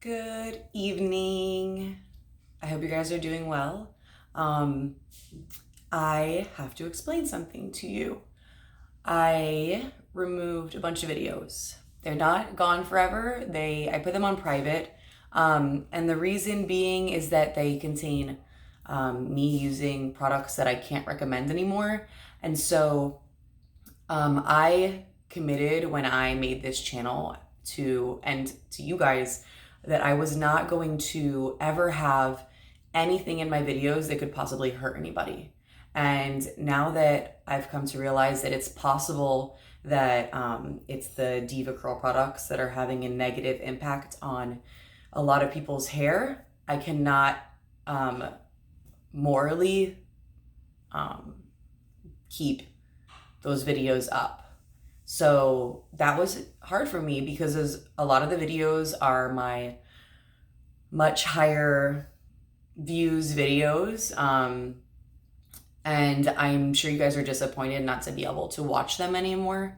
Good evening. I hope you guys are doing well. I have to explain something to you. I removed a bunch of videos. They're not gone forever. I put them on private. And the reason being is that they contain me using products that I can't recommend anymore. And so I committed when I made this channel to you guys that I was not going to ever have anything in my videos that could possibly hurt anybody. And now that I've come to realize that it's possible that it's the DEVACURL products that are having a negative impact on a lot of people's hair, I cannot morally keep those videos up. So that was hard for me because a lot of the videos are my much higher views videos. And I'm sure you guys are disappointed not to be able to watch them anymore.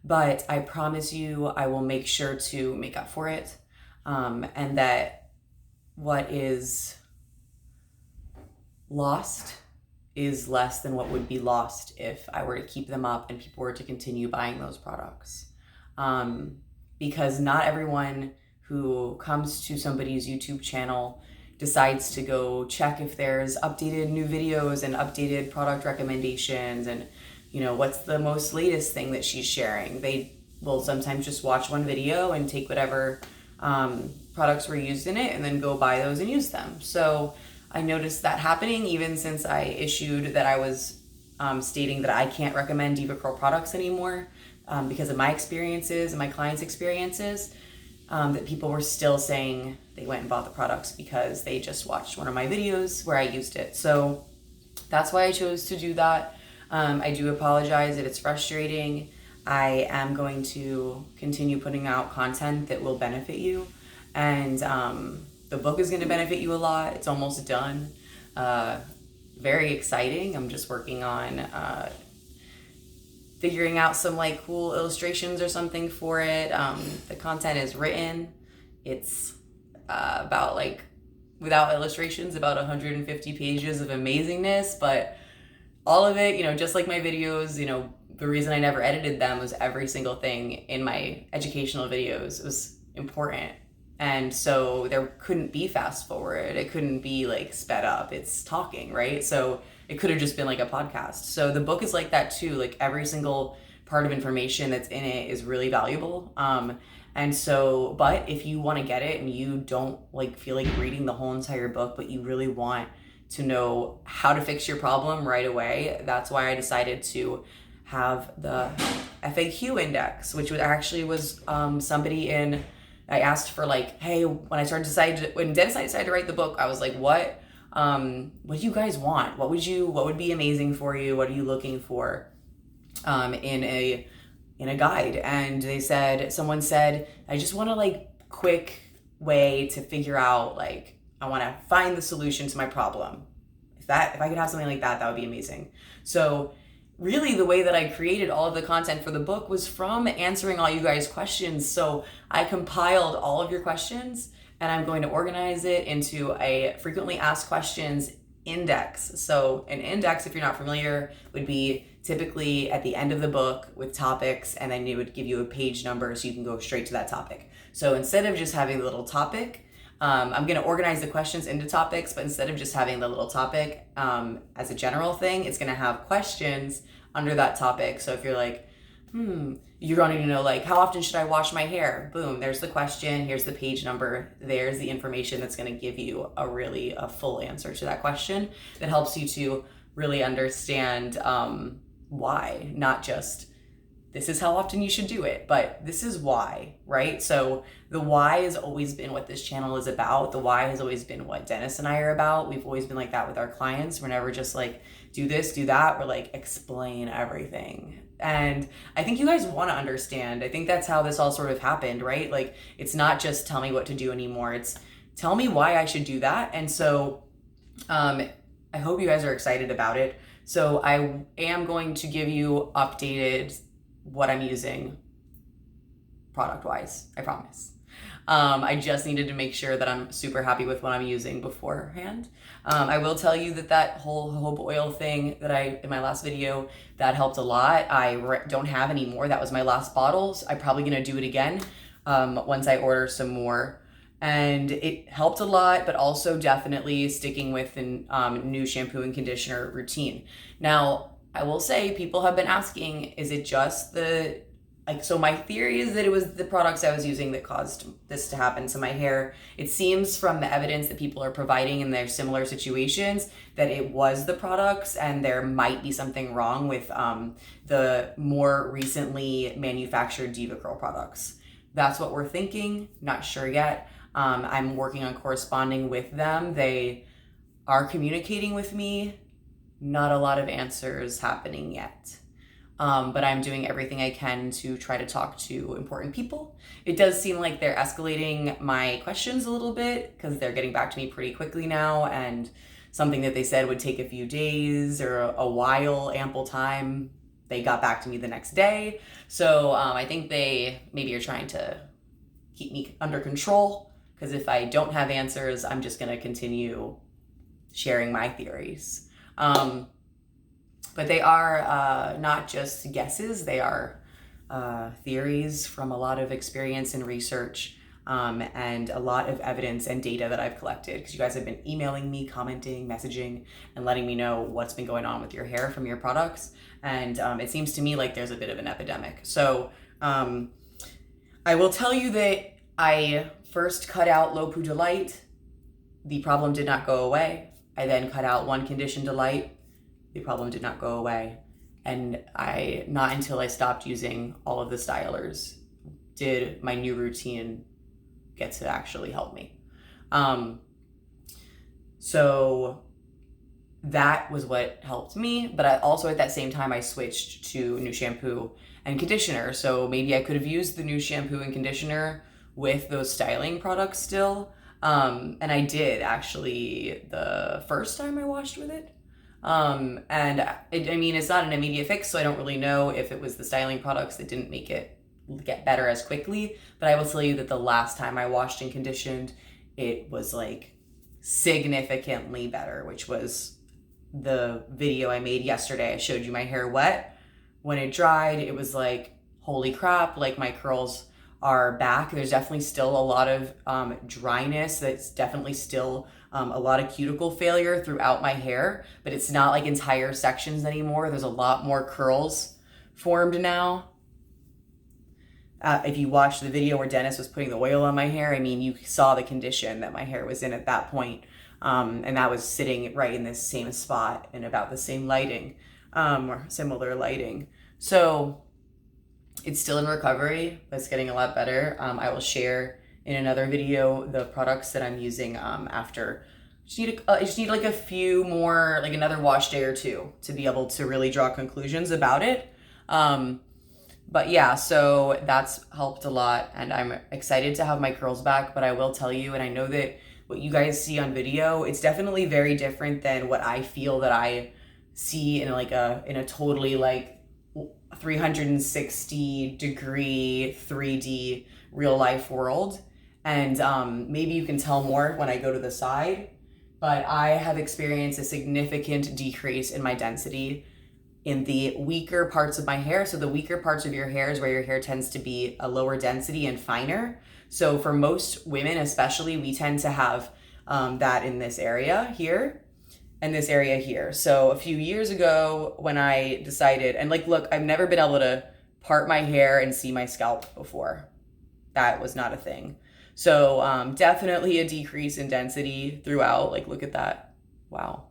But I promise you, I will make sure to make up for it. And that what is lost is less than what would be lost if I were to keep them up and people were to continue buying those products. Because not everyone who comes to somebody's YouTube channel decides to go check if there's updated new videos and updated product recommendations and, what's the most latest thing that she's sharing. They will sometimes just watch one video and take whatever products were used in it and then go buy those and use them. So I noticed that happening even since I issued that I was stating that I can't recommend DEVACURL products anymore because of my experiences and my clients' experiences, that people were still saying they went and bought the products because they just watched one of my videos where I used it. So that's why I chose to do that. I do apologize if it's frustrating. I am going to continue putting out content that will benefit you. And the book is going to benefit you a lot. It's almost done. Very exciting. I'm just working on figuring out some cool illustrations or something for it. The content is written. It's about without illustrations, about 150 pages of amazingness, but all of it, just like my videos, the reason I never edited them was every single thing in my educational videos was important. And so there couldn't be fast forward. It couldn't be sped up. It's talking, right? So it could have just been a podcast. So the book is like that too. Every single part of information that's in it is really valuable. And so, but if you want to get it and you don't feel like reading the whole entire book, but you really want to know how to fix your problem right away, that's why I decided to have the FAQ index, which actually was somebody in. I asked for hey, when Dennis and I decided to write the book, I was like, what do you guys want? What would be amazing for you? What are you looking for in a guide? And someone said, I just want a quick way to figure out I want to find the solution to my problem. If I could have something like that, that would be amazing. So really the way that I created all of the content for the book was from answering all you guys' questions. So I compiled all of your questions and I'm going to organize it into a frequently asked questions index. So an index, if you're not familiar, would be typically at the end of the book with topics, and then it would give you a page number so you can go straight to that topic. So instead of just having the little topic, I'm going to organize the questions into topics, but instead of just having the little topic as a general thing, it's going to have questions under that topic. So if you're you're wanting to know how often should I wash my hair? Boom, there's the question. Here's the page number. There's the information that's going to give you a full answer to that question that helps you to really understand why, not just this is how often you should do it, but this is why, right? So the why has always been what this channel is about. The why has always been what Dennis and I are about. We've always been like that with our clients. We're never just do this, do that. We're explain everything. And I think you guys want to understand. I think that's how this all sort of happened, right? It's not just tell me what to do anymore. It's tell me why I should do that. And so I hope you guys are excited about it. So I am going to give you updated what I'm using product-wise, I promise. I just needed to make sure that I'm super happy with what I'm using beforehand. I will tell you that that whole jojoba oil thing that in my last video, that helped a lot. I don't have any more. That was my last bottles. I'm probably gonna do it again once I order some more. And it helped a lot, but also definitely sticking with a new shampoo and conditioner routine. Now, I will say people have been asking, is it just so my theory is that it was the products I was using that caused this to happen. So my hair, it seems from the evidence that people are providing in their similar situations that it was the products, and there might be something wrong with the more recently manufactured DEVACURL products. That's what we're thinking, not sure yet. I'm working on corresponding with them. They are communicating with me. Not a lot of answers happening yet. But I'm doing everything I can to try to talk to important people. It does seem like they're escalating my questions a little bit because they're getting back to me pretty quickly now, and something that they said would take a few days or a while, ample time, they got back to me the next day. So I think they maybe are trying to keep me under control, because if I don't have answers, I'm just going to continue sharing my theories. But they are not just guesses, they are theories from a lot of experience and research, and a lot of evidence and data that I've collected, because you guys have been emailing me, commenting, messaging, and letting me know what's been going on with your hair from your products. And it seems to me like there's a bit of an epidemic. So I will tell you that I first cut out Low Poo Delight. The problem did not go away. I then cut out One Condition Delight. The problem did not go away. And not until I stopped using all of the stylers did my new routine get to actually help me. So that was what helped me. But I also, at that same time, I switched to new shampoo and conditioner. So maybe I could have used the new shampoo and conditioner with those styling products still. And I did actually the first time I washed with it. It's not an immediate fix, so I don't really know if it was the styling products that didn't make it get better as quickly. But I will tell you that the last time I washed and conditioned, it was like significantly better, which was the video I made yesterday. I showed you my hair wet. When it dried, it was like, holy crap, like my curls are back. There's definitely still a lot of dryness. That's definitely still a lot of cuticle failure throughout my hair, but it's not like entire sections anymore. There's a lot more curls formed now. If you watched the video where Dennis was putting the oil on my hair, I mean, you saw the condition that my hair was in at that point. And that was sitting right in this same spot in about the same lighting, or similar lighting. So it's still in recovery, but it's getting a lot better. I will share in another video the products that I'm using after. I just need like a few more, like another wash day or two to be able to really draw conclusions about it. But yeah, so that's helped a lot, and I'm excited to have my curls back. But I will tell you, and I know that what you guys see on video, it's definitely very different than what I feel that I see in a totally like 360 degree 3D real life world. And maybe you can tell more when I go to the side, but I have experienced a significant decrease in my density in the weaker parts of my hair. So the weaker parts of your hair is where your hair tends to be a lower density and finer. So for most women especially, we tend to have that in this area here and this area here. So a few years ago when I decided, and like, look, I've never been able to part my hair and see my scalp before. That was not a thing. So definitely a decrease in density throughout. Like, look at that. Wow.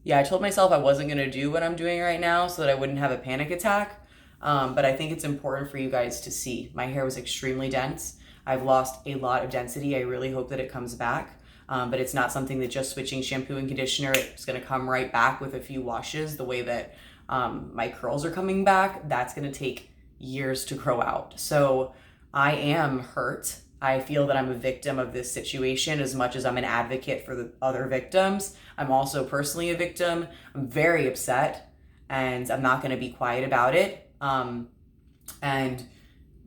Yeah, I told myself I wasn't going to do what I'm doing right now so that I wouldn't have a panic attack. But I think it's important for you guys to see. My hair was extremely dense. I've lost a lot of density. I really hope that it comes back. But it's not something that just switching shampoo and conditioner, it's going to come right back with a few washes. The way that my curls are coming back, that's going to take years to grow out. So I am hurt. I feel that I'm a victim of this situation as much as I'm an advocate for the other victims. I'm also personally a victim. I'm very upset, and I'm not going to be quiet about it. And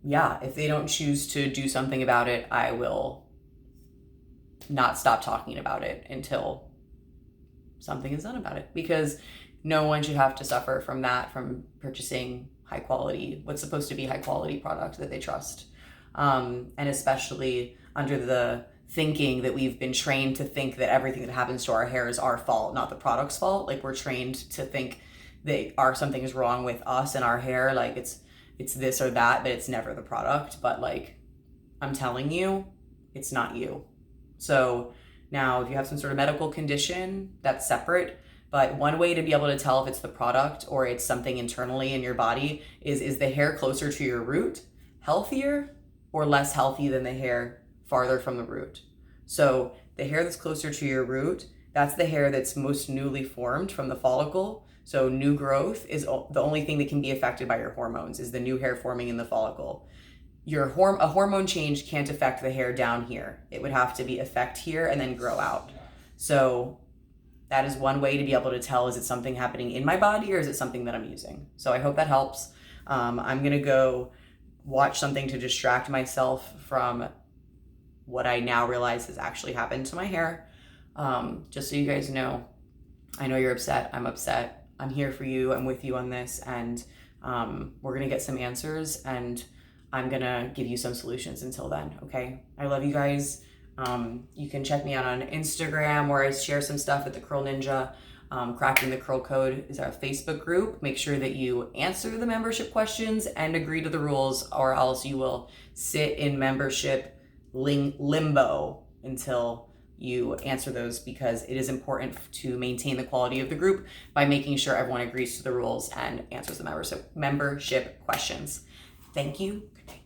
yeah, if they don't choose to do something about it, I will not stop talking about it until something is done about it, because no one should have to suffer from that, from purchasing high quality, what's supposed to be high quality product that they trust. And especially under the thinking that we've been trained to think that everything that happens to our hair is our fault, not the product's fault. Like, we're trained to think that something is wrong with us and our hair, like it's this or that, but it's never the product. But like, I'm telling you, it's not you. So now, if you have some sort of medical condition, that's separate. But one way to be able to tell if it's the product or it's something internally in your body is the hair closer to your root healthier or less healthy than the hair farther from the root? So the hair that's closer to your root, that's the hair that's most newly formed from the follicle. So new growth is the only thing that can be affected by your hormones, is the new hair forming in the follicle. A hormone change can't affect the hair down here. It would have to be affect here and then grow out. So that is one way to be able to tell, is it something happening in my body or is it something that I'm using? So I hope that helps. I'm gonna go watch something to distract myself from what I now realize has actually happened to my hair. Just so you guys know, I know you're upset, I'm upset. I'm here for you, I'm with you on this, and we're gonna get some answers, and I'm gonna give you some solutions until then, okay? I love you guys. You can check me out on Instagram, where I share some stuff at the Curl Ninja. Cracking the Curl Code is our Facebook group. Make sure that you answer the membership questions and agree to the rules, or else you will sit in membership limbo until you answer those, because it is important to maintain the quality of the group by making sure everyone agrees to the rules and answers the membership questions. Thank you. Good night.